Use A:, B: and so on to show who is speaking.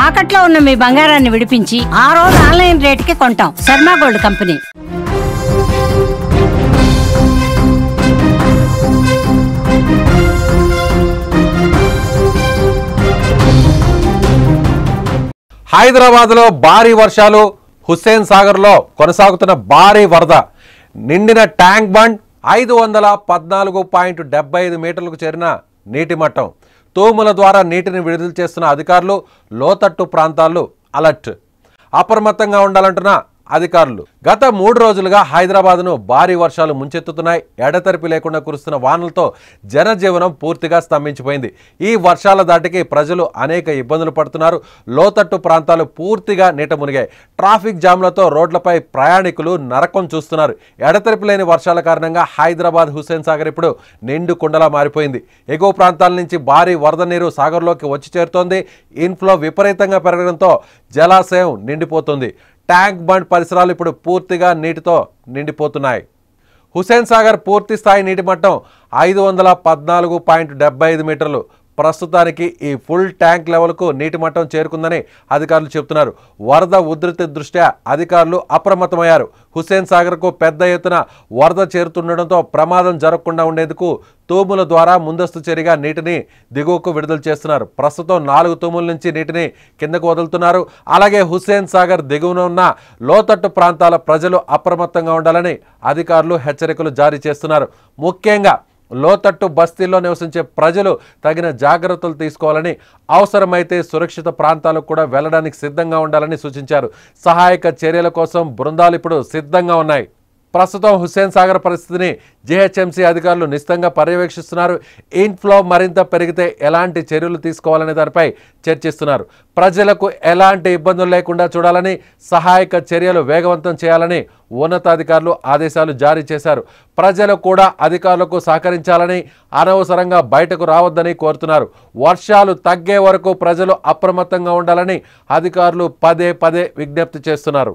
A: తాకట్లో ఉన్న మీ బంగారాన్ని విడిపించి ఆ రోజు ఆన్లైన్ రేటుకి కొంటాం. Sharma gold company.
B: హైదరాబాద్లో భారీ వర్షాలు, హుస్సేన్ సాగర్లో కొనసాగుతున్న భారీ వరద, నిండిన ట్యాంక్ బండ్ 514.75 మీటర్లకు చేరిన నీటి మట్టం, తూముల ద్వారా నీటిని విడుదల చేస్తున్న అధికారులు, లోతట్టు ప్రాంతాల్లో అలర్ట్, అప్రమత్తంగా ఉండాలంటున్న అధికారులు. గత 3 రోజులుగా హైదరాబాద్ను భారీ వర్షాలు ముంచెత్తుతున్నాయి. ఎడతెరిపి లేకుండా కురుస్తున్న వానలతో జనజీవనం పూర్తిగా స్తంభించిపోయింది. ఈ వర్షాల దాటికి ప్రజలు అనేక ఇబ్బందులు పడుతున్నారు. లోతట్టు ప్రాంతాలు పూర్తిగా నీట మునిగాయి. ట్రాఫిక్ జామ్లతో రోడ్లపై ప్రయాణికులు నరకం చూస్తున్నారు. ఎడతెరిపి లేని వర్షాల కారణంగా హైదరాబాద్ హుస్సేన్ సాగర్ ఇప్పుడు నిండు కుండలా మారిపోయింది. ఎగువ ప్రాంతాల నుంచి భారీ వరద నీరు సాగర్లోకి వచ్చి చేరుతోంది. ఇన్ఫ్లో విపరీతంగా పెరగడంతో జలాశయం నిండిపోతుంది. ట్యాంక్ బండ్ పరిసరాలు ఇప్పుడు పూర్తిగా నీటితో నిండిపోతున్నాయి. హుస్సేన్ సాగర్ పూర్తి స్థాయి నీటి మట్టం 514.75 మీటర్లు. ప్రస్తుతానికి ఈ ఫుల్ ట్యాంక్ లెవెల్కు నీటి మట్టం చేరుకుందని అధికారులు చెబుతున్నారు. వరద ఉధృతి దృష్ట్యా అధికారులు అప్రమత్తమయ్యారు. హుస్సేన్ సాగర్కు పెద్ద ఎత్తున వరద చేరుతుండటంతో ప్రమాదం జరగకుండా ఉండేందుకు తూముల ద్వారా ముందస్తు చర్యగా నీటిని దిగువకు విడుదల చేస్తున్నారు. ప్రస్తుతం 4 తూముల నుంచి నీటిని కిందకు వదులుతున్నారు. అలాగే హుస్సేన్ సాగర్ దిగువన ఉన్న లోతట్టు ప్రాంతాల ప్రజలు అప్రమత్తంగా ఉండాలని అధికారులు హెచ్చరికలు జారీ చేస్తున్నారు. ముఖ్యంగా లోతట్టు బస్తీల్లో నివసించే ప్రజలు తగిన జాగ్రత్తలు తీసుకోవాలని, అవసరమైతే సురక్షిత ప్రాంతాలకు కూడా వెళ్లడానికి సిద్ధంగా ఉండాలని సూచించారు. సహాయక చర్యల కోసం బృందాలు ఇప్పుడు సిద్ధంగా ఉన్నాయి. ప్రస్తుతం హుస్సేన్ సాగర్ పరిస్థితిని జీహెచ్ఎంసీ అధికారులు నిశితంగా పర్యవేక్షిస్తున్నారు. ఇన్ఫ్లో మరింత పెరిగితే ఎలాంటి చర్యలు తీసుకోవాలనే దానిపై చర్చిస్తున్నారు. ప్రజలకు ఎలాంటి ఇబ్బందులు లేకుండా చూడాలని, సహాయక చర్యలు వేగవంతం చేయాలని ఉన్నతాధికారులు ఆదేశాలు జారీ చేశారు. ప్రజలు కూడా అధికారులకు సహకరించాలని, అనవసరంగా బయటకు రావద్దని కోరుతున్నారు. వర్షాలు తగ్గే వరకు ప్రజలు అప్రమత్తంగా ఉండాలని అధికారులు పదే పదే విజ్ఞప్తి చేస్తున్నారు.